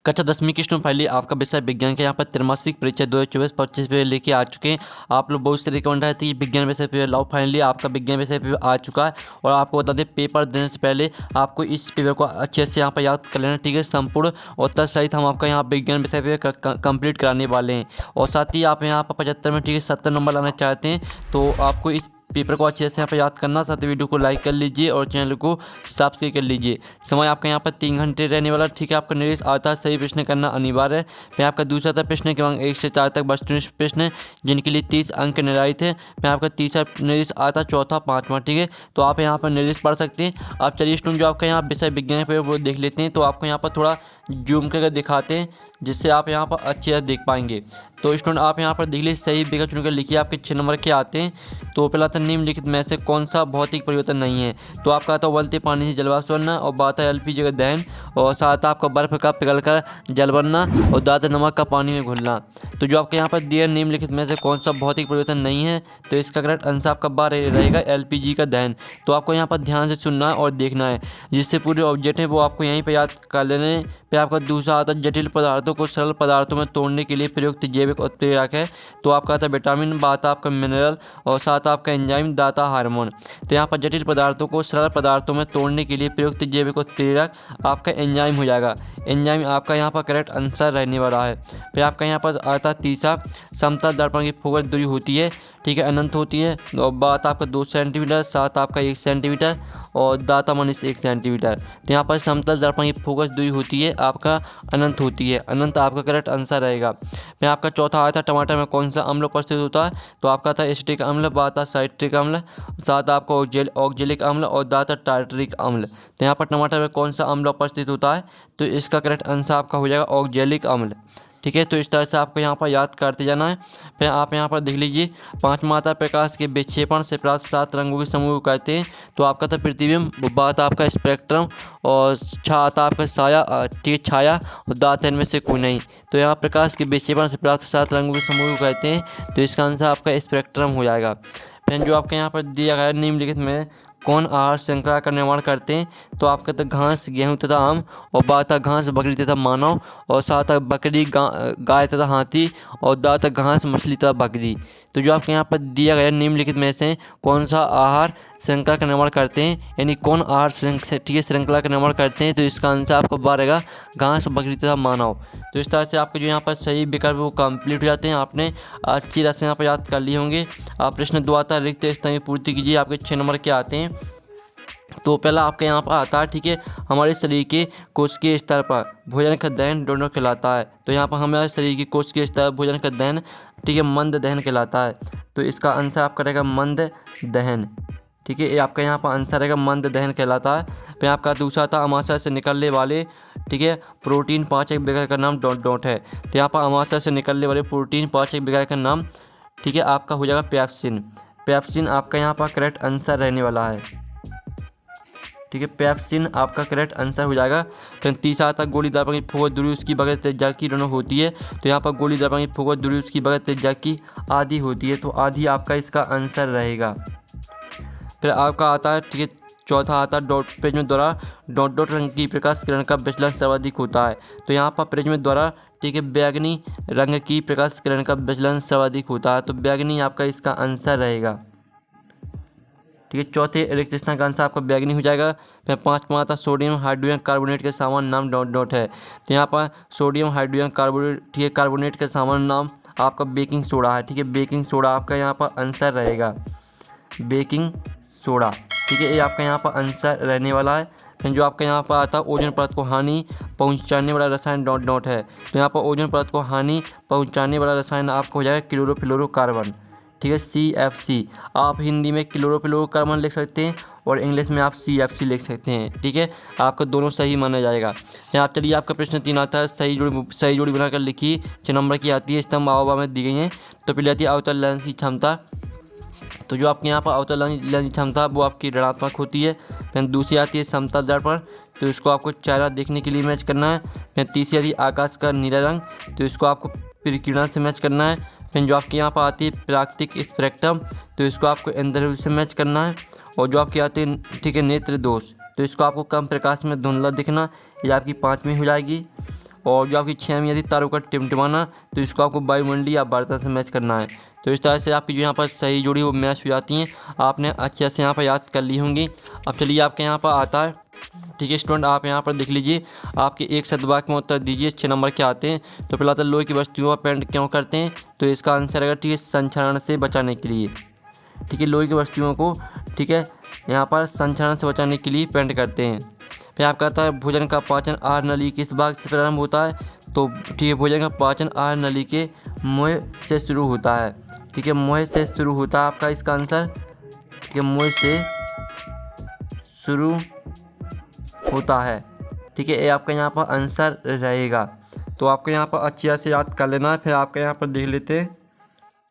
कक्षा 10वीं की स्टूडेंट फाइनली आपका विषय विज्ञान के यहाँ पर त्रैमासिक परीक्षा 2024-25 पे लेके आ चुके हैं। आप लोग बहुत से रिकमेंड रहे थे कि विज्ञान विषय पे लाओ, फाइनली आपका विज्ञान विषय पे आ चुका है। और आपको बता दें, पेपर देने से पहले आपको इस पेपर को अच्छे से यहाँ पर याद कर लेना, ठीक है। संपूर्ण और तत्सहित हम आपका यहाँ विज्ञान विषय पे कंप्लीट कराने वाले हैं। और साथ ही आप यहाँ पर 75 में, ठीक है, 70 नंबर लाना चाहते हैं तो आपको इस पेपर को अच्छे से यहाँ पर याद करना। साथ ही वीडियो को लाइक कर लीजिए और चैनल को सब्सक्राइब कर लीजिए। समय आपका यहाँ पर 3 घंटे रहने वाला, ठीक है। आपका निर्देश आता है सही प्रश्न करना अनिवार्य है। मैं आपका दूसरा था प्रश्न के अंक 1 से 4 तक वस्तुनिष्ठ प्रश्न जिनके लिए 30 अंक निर्धारित है। मैं आपका तीसरा निर्देश आता चौथा पाँचवा, ठीक है। तो आप यहाँ पर निर्देश पढ़ सकते हैं। आप चलिए स्टूडेंट, जो आपका यहाँ विषय विज्ञान पे वो देख लेते हैं। तो आपको यहाँ पर थोड़ा जूम करके दिखाते हैं जिससे आप यहाँ पर अच्छे से देख पाएंगे। तो स्टूडेंट आप यहाँ पर देख लीजिए, सही विकल्प चुनकर लिखिए। आपके 6 नंबर के आते हैं। तो पहला था निम्नलिखित में से कौन सा भौतिक परिवर्तन नहीं है। तो आपका आता उबलते पानी से जलवाष्प बनना, और बात है एलपीजी का दहन, और साथ आपका बर्फ का पिघलकर जल बनना, और दाँत नमक का पानी में घुलना। तो जो आपके यहाँ पर दिया निम्नलिखित में से कौन सा भौतिक परिवर्तन नहीं है, तो इसका करेक्ट आंसर आपका बार रहेगा एलपीजी का दहन। तो आपको यहाँ पर ध्यान से सुनना है और देखना है, जिससे पूरे ऑब्जेक्ट है वो आपको यहीं पर याद कर लेने। फिर आपका दूसरा आता है जटिल पदार्थों को सरल पदार्थों में तोड़ने के लिए प्रयुक्त जैविक उत्प्रेरक है। तो आपका आता है विटामिन, बात आपका मिनरल, और साथ आपका एंजाइम, दाता हार्मोन। तो यहाँ पर जटिल पदार्थों को सरल पदार्थों में तोड़ने के लिए प्रयुक्त जैविक उत्प्रेरक आपका एंजाइम हो जाएगा। एंजाइम आपका यहाँ पर करेक्ट आंसर रहने वाला है। फिर आपका यहाँ पर आता तीसरा, समतल दर्पण की फोकस दूरी होती है, ठीक है, अनंत होती है। और बात आपका 2 सेंटीमीटर, साथ आपका 1 सेंटीमीटर, और दाता मनीष 1 सेंटीमीटर। तो यहाँ पर समतल दर्पण की फोकस दूरी होती है आपका अनंत होती है। अनंत आपका करेक्ट आंसर रहेगा। फिर आपका चौथा आया था टमाटर में कौन सा अम्ल उपस्थित होता है। तो आपका था एसिटिक अम्ल, बात साइट्रिक अम्ल, साथ आपका ऑक्जेलिक अम्ल, और दाता टार्टरिक अम्ल। तो यहाँ पर टमाटर में कौन सा अम्ल उपस्थित होता है, तो इसका करेक्ट आंसर आपका हो जाएगा ऑक्जेलिक अम्ल, ठीक है। तो इस तरह से आपको यहाँ पर याद करते जाना है। फिर आप यहाँ पर देख लीजिए, 5 मात्रा प्रकाश के विक्षेपण से प्राप्त 7 रंगों के समूह को कहते हैं। तो आपका था प्रतिबिंब, बात आपका स्पेक्ट्रम, और छाता आपका साया, ठीक है, छाया, और दात इनमें से कोई नहीं। तो यहाँ प्रकाश के विक्षेपण से प्राप्त 7 रंगों के समूह को कहते हैं। तो इसका आंसर आपका स्पेक्ट्रम हो जाएगा। फिर जो आपके यहाँ पर दिया गया निम्नलिखित में कौन आहार श्रृंखला का निर्माण करते हैं। तो आपका तो घास, गेहूं तथा आम, और बात घास, बकरी तथा मानव, और साथ बकरी, गाय तथा हाथी, और दात घास, मछली तथा बकरी। तो जो आपके यहाँ पर दिया गया निम्नलिखित में से कौन सा आहार श्रृंखला का निर्माण करते हैं, यानी कौन आहार श्रृंखला का निर्माण करते हैं। तो इसका आंसर आपको बार रहेगा घास, बकरी तथा मानव। तो इस तरह से आपके जो यहाँ पर सही विकल्प वो कंप्लीट हो जाते हैं। आपने अच्छी तरह से यहाँ पर याद कर लिए होंगे। आप प्रश्न 2 आता रिक्त स्थान की पूर्ति कीजिए। आपके 6 नंबर के आते हैं। तो पहला आपके यहाँ पर आता है, ठीक है, हमारे शरीर के कोशिकीय स्तर पर भोजन का दहन दोनों कहलाता है। तो यहाँ पर हमारे शरीर की कोशिकीय स्तर पर भोजन का दहन, ठीक है, मंद दहन कहलाता है। तो इसका आंसर आपका रहेगा मंद दहन, ठीक है। ये आपका यहाँ पर आंसर रहेगा मंद दहन कहलाता है। फिर आपका दूसरा था अमाशय से निकलने वाले, ठीक है, प्रोटीन पाचक विकार का नाम डॉट डॉट है। तो यहाँ पर अमाशय से निकलने वाले प्रोटीन पाचक विकार का नाम, ठीक है, आपका हो जाएगा पेप्सिन। पेप्सिन आपका यहाँ पर करेक्ट आंसर रहने वाला है, ठीक है। पेप्सिन आपका करेक्ट आंसर हो जाएगा। फिर तीसरा आता गोली दर्पण की फोकस दूरी उसकी बगैर त्रिज्या की दोनों होती है। तो यहाँ पर गोली दर्पण की फोकस दूरी उसकी बगैर त्रिज्या की आधी होती है। तो आधी आपका इसका आंसर रहेगा। फिर आपका आता है, ठीक है, चौथा आता डॉट प्रिज्म द्वारा डॉट डॉट रंग की प्रकाश किरण का विचलन सर्वाधिक होता है। तो यहाँ पर प्रिज्म द्वारा, ठीक है, बैगनी रंग की प्रकाश किरण का विचलन सर्वाधिक होता है। तो बैगनी आपका इसका आंसर रहेगा, ठीक है। चौथे रिक्त स्थान का आंसर आपका बैगनी हो जाएगा। फिर 5वां आता सोडियम हाइड्रोजन कार्बोनेट के सामान्य नाम डॉट डॉट है। तो यहाँ पर सोडियम हाइड्रोजन कार्बोनेट, ठीक है, कार्बोनेट के सामान्य नाम आपका बेकिंग सोडा है, ठीक है। बेकिंग सोडा आपका यहाँ पर आंसर रहेगा, बेकिंग सोडा, ठीक है। ये आपका यहाँ पर आंसर रहने वाला है। फिर जो आपका यहाँ पर आता है ओजोन परत को हानि पहुँचाने वाला रसायन डॉट डॉट है। तो यहाँ पर ओजोन परत को हानि पहुँचाने वाला रसायन आपका हो जाएगा क्लोरोफ्लोरोकार्बन, ठीक है, CFC। आप हिंदी में क्लोरोफ्लोरोकार्बन लिख सकते हैं और इंग्लिश में आप CFC लिख सकते हैं, ठीक है। आपका दोनों सही माना जाएगा। यहाँ चलिए आपका प्रश्न 3 आता है सही जोड़ी बनाकर लिखिए। 6 नंबर की आती है, स्तंभ आववा में दी गई हैं। तो पहले आती है अवतल लेंस की क्षमता। तो जो आपके यहाँ पर अवतल लेंस की क्षमता वो आपकी ऋणात्मक होती है। फिर दूसरी आती है समतल दर्पण। तो इसको आपको चेहरा देखने के लिए मैच करना है। फिर तीसरी आती है आकाश का नीला रंग। तो इसको आपको परिकिरण से मैच करना है। फिर जो आपके यहाँ पर आती है प्राकृतिक स्पेक्ट्रम। तो इसको आपको इंद्रधनुष से मैच करना है। और जो आपकी आती है, ठीक है, नेत्र दोष। तो इसको आपको कम प्रकाश में धुंधला दिखना, ये आपकी 5वीं हो जाएगी। और जो आपकी 6 मील थी तारों का टिमटिमाना, तो इसको आपको वायुमंडलीय आवर्तन से मैच करना है। तो इस तरह से आपकी जो यहाँ पर सही जोड़ी वो मैच हो जाती हैं, आपने अच्छे से यहाँ पर याद कर ली होंगी। अब चलिए आपके यहाँ पर आता है, ठीक है स्टूडेंट, आप यहाँ पर देख लीजिए, आपके एक सदवाक्य में उत्तर दीजिए 6 नंबर के आते हैं। तो पहला आता है लोहे की वस्तुओं पर पेंट क्यों करते हैं, तो इसका आंसर अगर ठीक है संक्षारण से बचाने के लिए, ठीक है लोहे की वस्तुओं को ठीक है यहाँ पर संक्षारण से बचाने के लिए पेंट करते हैं। फिर आपका आता है भोजन का पाचन आहार नली किस भाग से प्रारंभ होता है, तो ठीक है भोजन का पाचन आहार नली के मुँह से शुरू होता है, ठीक है मुँह से शुरू होता है आपका इसका आंसर, ठीक है मुँह से शुरू होता है, ठीक है ये आपका यहाँ पर आंसर रहेगा। तो आपको यहाँ पर अच्छी तरह से याद कर लेना है। फिर आपका यहाँ पर देख लेते हैं,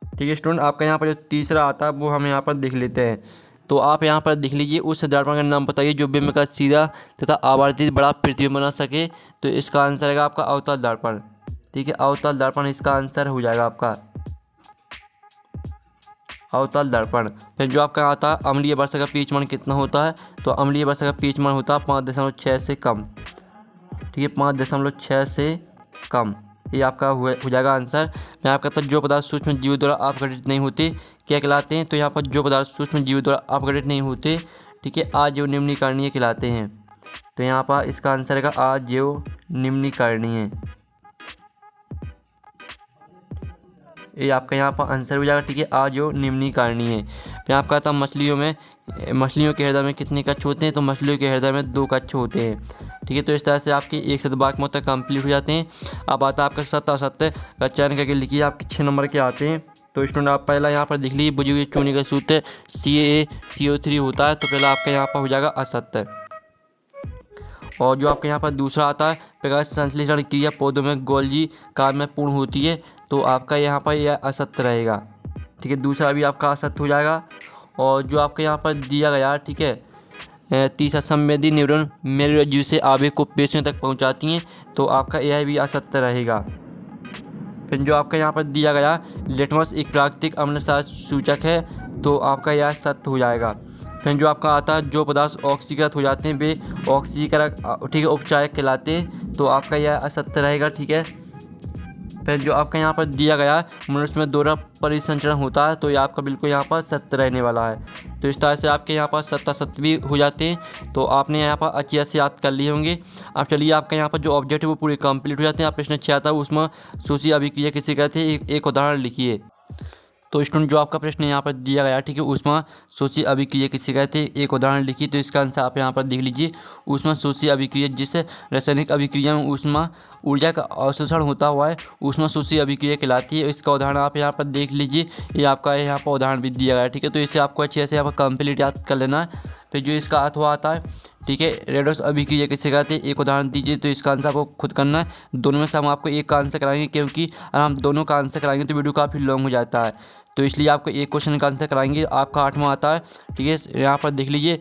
ठीक है स्टूडेंट, आपका यहाँ पर जो तीसरा आता है वो हम यहाँ पर देख लेते हैं। तो आप यहाँ पर देख लीजिए, उस दर्पण का नाम बताइए जो बिंब का सीधा तथा आवर्तित बड़ा प्रतिबिंब बना सके, तो इसका आंसर रहेगा आपका अवतल दर्पण, ठीक है अवतल दर्पण इसका आंसर हो जाएगा आपका अवतल दर्पण। फिर जो आपका आता है अम्लीय वर्षा का पीएच मान कितना होता है, तो अम्लीय वर्षा का पीएच मान होता है 5.6 से कम, ठीक है 5.6 से कम, ये आपका हो जाएगा आंसर। मैं आपका कहता जो पदार्थ सूक्ष्म जीवों द्वारा अपघटित नहीं होते क्या कहलाते हैं, तो यहाँ पर जो पदार्थ सूक्ष्म जीवों द्वारा अपघटित नहीं होते, ठीक है अजैव निम्नीकरणीय कहलाते हैं। तो यहाँ पर इसका आंसर रहेगा अजैव निम्नीकरणीय, ये आपका यहाँ पर आंसर हो जाएगा, ठीक है अजैव निम्नीकरणीय। फिर आपका था मछलियों के हृदय में कितने कक्ष होते हैं, तो मछलियों के हृदय में 2 कक्ष होते हैं, ठीक है। तो इस तरह से आपके एक सदवाक्य में तक कंप्लीट हो जाते हैं। अब आता है आपका सत्य असत्य का चयन करके लिखिए, आपके 6 नंबर के आते हैं। तो स्टूडेंट आप पहला यहाँ पर देख लीजिए, बुझी चूने का सूत्र CaCO3 होता है, तो पहला आपका यहाँ पर हो जाएगा असत्य। और जो आपके यहाँ पर दूसरा आता है प्रकाश संश्लेषण क्रिया पौधों में गोल्जी कार में पूर्ण होती है, तो आपका यहाँ पर यह असत्य रहेगा, ठीक है दूसरा भी आपका असत्य हो जाएगा। और जो आपके यहाँ पर दिया गया, ठीक है तीसरा संवेदी न्यूरॉन मेरुरज्जु से आवेग को पेशियों तक पहुँचाती हैं, तो आपका यह भी असत्य रहेगा। फिर जो आपका यहाँ पर दिया गया लिटमस एक प्राकृतिक अम्लता सूचक है, तो आपका यह सत्य हो जाएगा। फिर जो आपका आता है जो पदार्थ ऑक्सीकृत हो जाते हैं वे ऑक्सीकरक, ठीक है उपचायक कहलाते हैं, तो आपका यह असत्य रहेगा, ठीक है। फिर जो आपका यहाँ पर दिया गया मनुष्य में दोहरा परिसंचरण होता है, तो ये आपका बिल्कुल यहाँ पर सत्य रहने वाला है। तो इस तरह से आपके यहाँ पर सत्य भी हो जाते हैं, तो आपने यहाँ पर अच्छी से याद कर लिए होंगे। अब चलिए आपका यहाँ पर जो ऑब्जेक्ट है वो पूरे कंप्लीट हो जाते हैं। आप प्रश्न 6 आता है उसमें सूची अभिक्रिया किसे कहते हैं, एक उदाहरण लिखिए। तो स्टूडेंट जो आपका प्रश्न यहाँ पर दिया गया, ठीक है उसमें सूची अभिक्रिया किसे कहते हैं, एक उदाहरण लिखिए। तो इसका आंसर आप यहाँ पर देख लीजिए, उसमें सूची अभिक्रिया जिससे रासायनिक अभिक्रिया में उसमें ऊर्जा का अवशोषण होता हुआ है उसमें सूची अभिक्रिया कहलाती है। इसका उदाहरण आप यहाँ पर देख लीजिए, ये आपका यहाँ पर उदाहरण भी दिया गया है, ठीक है। तो इससे आपको अच्छे से यहाँ पर कंप्लीट याद कर लेना है। फिर जो इसका अथवा आता है, ठीक है रेडॉक्स अभिक्रिया किसे कहते हैं, एक उदाहरण दीजिए। तो इसका आंसर आपको खुद करना है, दोनों में से हम आपको एक का आंसर कराएंगे, क्योंकि अगर हम दोनों का आंसर कराएंगे तो वीडियो काफ़ी लॉन्ग हो जाता है, तो इसलिए आपको एक क्वेश्चन का आंसर कराएंगे। आपका 8वां आता है, ठीक है यहाँ पर देख लीजिए,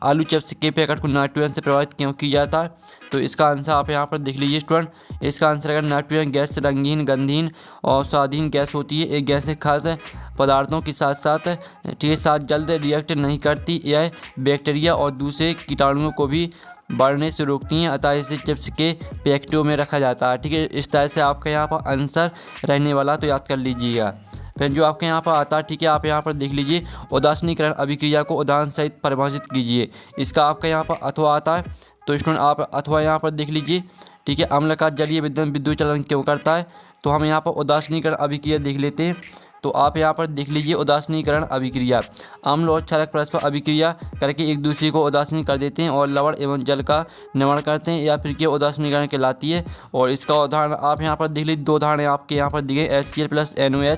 आलू चिप्स के पैकेट को नाइट्रोजन से प्रभावित क्यों किया जाता है, तो इसका आंसर आप यहाँ पर देख लीजिए स्टूडेंट। इसका आंसर अगर नाइट्रोजन गैस रंगीन, गंधहीन और स्वादहीन गैस होती है। एक गैस से खाद्य पदार्थों के साथ साथ, ठीक है साथ जल्द रिएक्ट नहीं करती, यह बैक्टीरिया और दूसरे कीटाणुओं को भी बढ़ने से रोकती हैं, अतः इसे चिप्स के पैकेटों में रखा जाता है, ठीक है। इस तरह से आपका यहाँ पर आंसर रहने वाला, तो याद कर लीजिएगा। फिर जो आपके यहाँ पर आता है, ठीक है आप यहाँ पर देख लीजिए, उदासीनीकरण अभिक्रिया को उदाहरण सहित परिभाषित कीजिए। इसका आपका यहाँ पर अथवा आता है, तो स्टूडेंट आप अथवा यहाँ पर देख लीजिए, ठीक है अम्ल का जलीय विद्युत चलन क्यों करता है, तो हम यहाँ पर उदासीनीकरण अभिक्रिया देख लेते हैं। तो आप यहाँ पर देख लीजिए उदासीनीकरण अभिक्रिया, अम्ल और क्षारक परस्पर अभिक्रिया करके एक दूसरे को उदासीन कर देते हैं और लवण एवं जल का निर्माण करते हैं, या फिर के उदासीनीकरण कहलाती है। और इसका उदाहरण आप यहाँ पर देख लीजिए, 2 उदाहरण आपके यहाँ पर दिए, HCl + NOH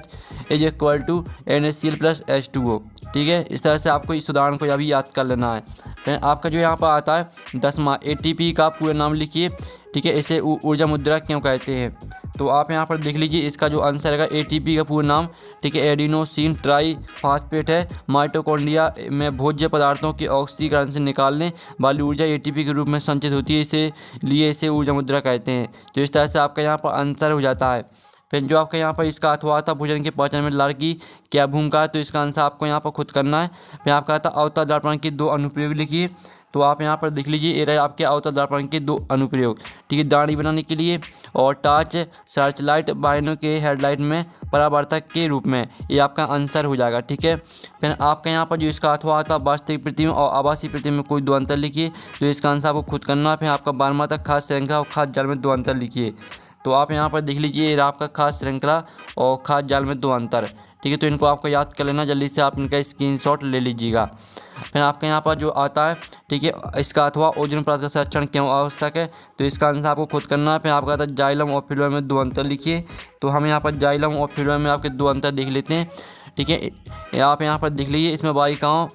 = NaCl + H2O, ठीक है। इस तरह से आपको इस उदाहरण को अभी याद कर लेना है। फिर आपका जो यहाँ पर आता है 10वां, ATP का पूरा नाम लिखिए, ठीक है इसे ऊर्जा मुद्रा क्यों कहते हैं, तो आप यहाँ पर देख लीजिए, इसका जो आंसर है ATP का पूरा नाम, ठीक है एडिनोसिन ट्राईफॉस्फेट है। माइटोकॉन्ड्रिया में भोज्य पदार्थों के ऑक्सीकरण से निकालने वाली ऊर्जा ATP के रूप में संचित होती है, इसीलिए इसे ऊर्जा मुद्रा कहते हैं। तो इस तरह से आपका यहाँ पर आंसर हो जाता है। फिर जो आपका यहाँ पर इसका अथवा था भोजन के पाचन में लार की क्या भूमिका है, तो इसका आंसर आपको यहाँ पर खुद करना है। फिर आपका आता अवतल दर्पण की 2 अनुप्रयोग लिखिए। तो आप यहाँ पर देख लीजिए, ये रहे आपके अवतल दर्पण के दो अनुप्रयोग, ठीक है, दाढ़ी बनाने के लिए और टॉर्च सर्च लाइट वाहनों के हेडलाइट में परावर्तक के रूप में। ये आपका आंसर हो जाएगा, ठीक है। फिर आपका यहाँ पर जो इसका अथवा आता है वास्तविक प्रतिबिंब और आभासी प्रतिबिंब में कोई दो अंतर लिखिए, तो इसका आंसर आपको खुद करना है। फिर आपका 12वां तक खास श्रृंखला और खास जाल में दो अंतर लिखिए, तो आप यहाँ पर देख लीजिए, ये आपका खास श्रृंखला और खास जाल में दो अंतर, ठीक है। तो इनको आपको याद कर लेना, जल्दी से आप इनका स्क्रीनशॉट ले लीजिएगा। फिर आपके यहाँ पर जो आता है, ठीक है, इसका अथवा ओजोन परत का संरक्षण क्यों आवश्यक है, तो इसका आंसर आपको खुद करना है। फिर आपका आता है जाइलम और फ्लोएम में दो अंतर लिखिए, तो हम यहाँ पर जाइलम और फ्लोएम में आपके दो अंतर देख लेते हैं, ठीक है। आप यहाँ पर देख लीजिए, इसमें वाहिकाओं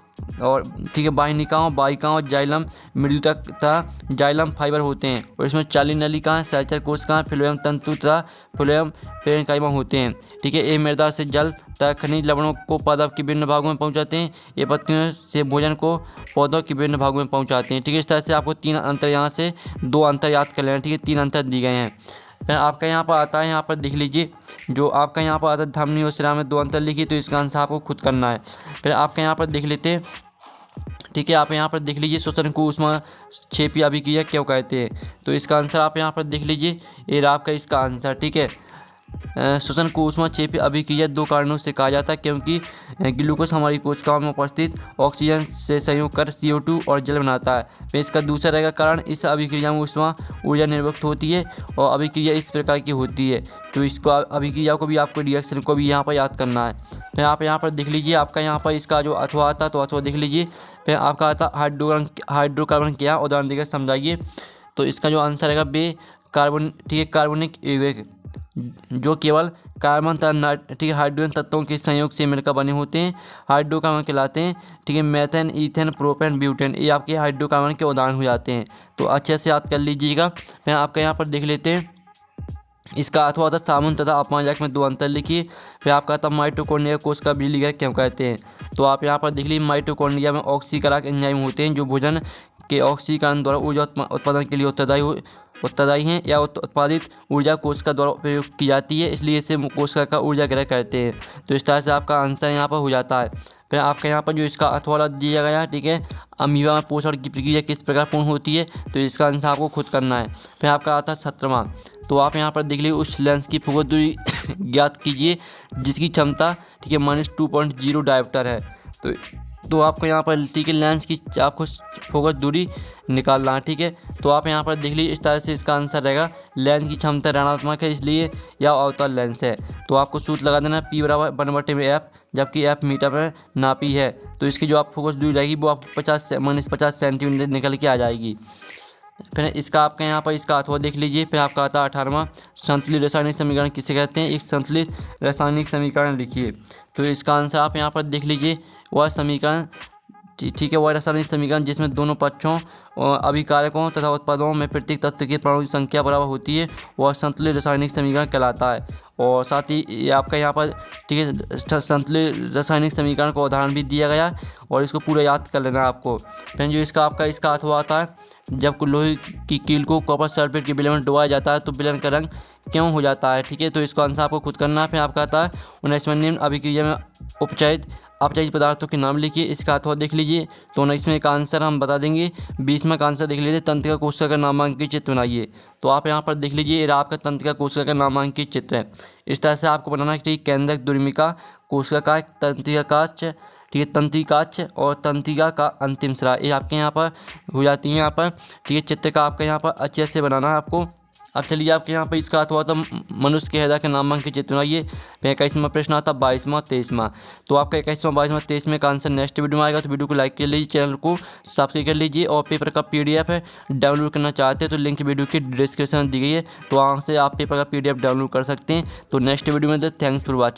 और, ठीक है, वाहिकाओं जाइलम मृदुतक तथा जाइलम फाइबर होते हैं, और इसमें 40 नलिकाएं, सहचर कोशिकाएं, फ्लोएम तंतु तथा फ्लोएम पेरेन्काइमा होते हैं, ठीक है। ये मृदा से जल तथा खनिज लवणों को पादप के विभिन्न भागों में पहुंचाते हैं। ये पत्तियों से भोजन को पौधों के विभिन्न भागों में पहुंचाते हैं, ठीक है। इस तरह से आपको तीन अंतर, यहाँ से दो अंतर याद कर लेना, ठीक है, तीन अंतर दिए गए हैं। फिर आपका यहाँ पर आता है, यहाँ पर देख लीजिए, जो आपका यहाँ पर आता है धमनी और शिरा में दो अंतर लिखिए, तो इसका आंसर आपको खुद करना है। फिर आपका यहाँ पर देख लेते हैं, ठीक है, आप यहाँ पर देख लीजिए, श्वसन को ऊष्माक्षेपी अभिक्रिया क्यों कहते हैं, तो इसका आंसर आप यहाँ पर देख लीजिए, ये आपका इसका आंसर, ठीक है। श्वसन को ऊष्माक्षेपी अभिक्रिया दो कारणों से कहा जाता है, क्योंकि ग्लूकोज हमारी कोशिकाओं में उपस्थित ऑक्सीजन से संयोग कर CO2 और जल बनाता है। फिर इसका दूसरा रहेगा कारण, इस अभिक्रिया में ऊष्मा ऊर्जा निर्वक्त होती है और अभिक्रिया इस प्रकार की होती है, तो इसको अभिक्रिया को भी आपको रिएक्शन को भी यहाँ पर याद करना है। फिर आप यहाँ पर देख लीजिए, आपका यहाँ पर इसका जो अथवा आता है, तो अथवा देख लीजिए। फिर आपका आता हाइड्रोकार्बन क्या, उदाहरण देकर समझाइए, तो इसका जो आंसर रहेगा बे कार्बन, ठीक है, कार्बनिक यौगिक जो केवल कार्बन तथा, ठीक है, हाइड्रोजन तत्वों के संयोग से मिलकर बने होते हैं, हाइड्रोकार्बन कहलाते हैं, ठीक है। मेथेन, ईथेन, प्रोपेन, ब्यूटेन, ये आपके हाइड्रोकार्बन के उदाहरण हो जाते हैं, तो अच्छे से याद कर लीजिएगा। फिर आपका यहाँ पर देख लेते हैं, इसका अथवा था साबुन तथा अपमानजनक में दो अंतर लिखिए। फिर आपका था माइटोकॉन्ड्रिया कोशिका बिजली घर क्यों कहते हैं, तो आप यहाँ पर देख लीजिए, माइटोकॉन्ड्रिया में ऑक्सीकारक एंजाइम होते हैं जो भोजन के ऑक्सीकरण द्वारा ऊर्जा उत्पादन के लिए उत्तरदायी हैं, या उत्पादित ऊर्जा कोशिका द्वारा उपयोग की जाती है, इसलिए इसे कोशिका का ऊर्जा ग्रह कहते हैं, तो इस तरह से आपका आंसर यहाँ पर हो जाता है। फिर आपका यहाँ पर जो इसका अथवा दिया गया है, ठीक है, अमीबा में पोषण की प्रक्रिया किस प्रकार पूर्ण होती है, तो इसका आंसर आपको खुद करना है। फिर आपका आता है 17वां, तो आप यहाँ पर देख लीजिए, उस लेंस की फोकस दूरी ज्ञात कीजिए जिसकी क्षमता, ठीक है, -2.0 डायोप्टर है, तो आपको यहाँ पर, ठीक है, लेंस की आपको फोकस दूरी निकालना है, ठीक है। तो आप यहाँ पर देख लीजिए, इस तरह से इसका आंसर रहेगा, लेंस की क्षमता ऋणात्मक है इसलिए यह अवतल लेंस है, तो आपको सूत्र लगा देना P = 1/f, जबकि f मीटर में नापी है, तो इसकी जो आप फोकस दूरी रहेगी वो आपकी -50 सेंटीमीटर निकल के आ जाएगी। फिर इसका आपका यहाँ पर इसका अथवा देख लीजिए। फिर आपका आता है 18वां, संतुलित रासायनिक समीकरण किसे कहते हैं, एक संतुलित रासायनिक समीकरण लिखिए, तो इसका आंसर आप यहाँ पर देख लीजिए, वह समीकरण, ठीक है, वह रासायनिक समीकरण जिसमें दोनों पक्षों अभिकारकों तथा उत्पादों में प्रत्येक तत्व की परमाणु संख्या बराबर होती है, वह संतुलित रासायनिक समीकरण कहलाता है। और साथ ही ये आपका यहाँ पर, ठीक है, संतुलित रासायनिक समीकरण का उदाहरण भी दिया गया है, और इसको पूरा याद कर लेना है आपको। फिर जो इसका आपका इसका अथवा आता है, जब लोहे की कील को कॉपर सल्फेट के विलयन में डुबाया जाता है तो विलयन का रंग क्यों हो जाता है, ठीक है, तो इसका आंसर आपको खुद करना है। फिर आपका आता है 19वां, निम्न अभिक्रिया में अपचयित पदार्थों के नाम लिखिए, इसका अथवा देख लीजिए, तो 19वें का आंसर हम बता देंगे। 20वें का आंसर देख लीजिए, तंत्रिका कोशिका का नामांकित चित्र बनाइए, तो आप यहाँ पर देख लीजिए, ये आपका तंत्रिका कोशिका का नामांकित चित्र है। इस तरह से आपको बनाना है, ठीक, केंद्रक, द्विमिका, कोशिका का तंत्रिकाक्ष, ठीक है, तंत्रिकाक्ष और तंत्रिका का अंतिम सिरा, ये आपके यहाँ पर हो जाती है यहाँ पर, ठीक है। चित्र का आपका यहाँ पर अच्छे से बनाना है आपको। अब चलिए आपके यहाँ पर इसका अथवा था मनुष्य के हृदय के नामांकित चित्र बनाइए। फिर 21वां प्रश्न आता 22वां 23वां, तो आपका 21वां 22वां 23वें का आंसर नेक्स्ट वीडियो में आएगा, तो वीडियो को लाइक कर लीजिए, चैनल को सब्सक्राइब कर लीजिए, और पेपर का PDF है डाउनलोड करना चाहते हैं तो लिंक वीडियो की डिस्क्रिप्शन में दी गई है, तो वहाँ से आप पेपर का PDF डाउनलोड कर सकते हैं। तो नेक्स्ट वीडियो में थैंक्स फॉर वॉचिंग।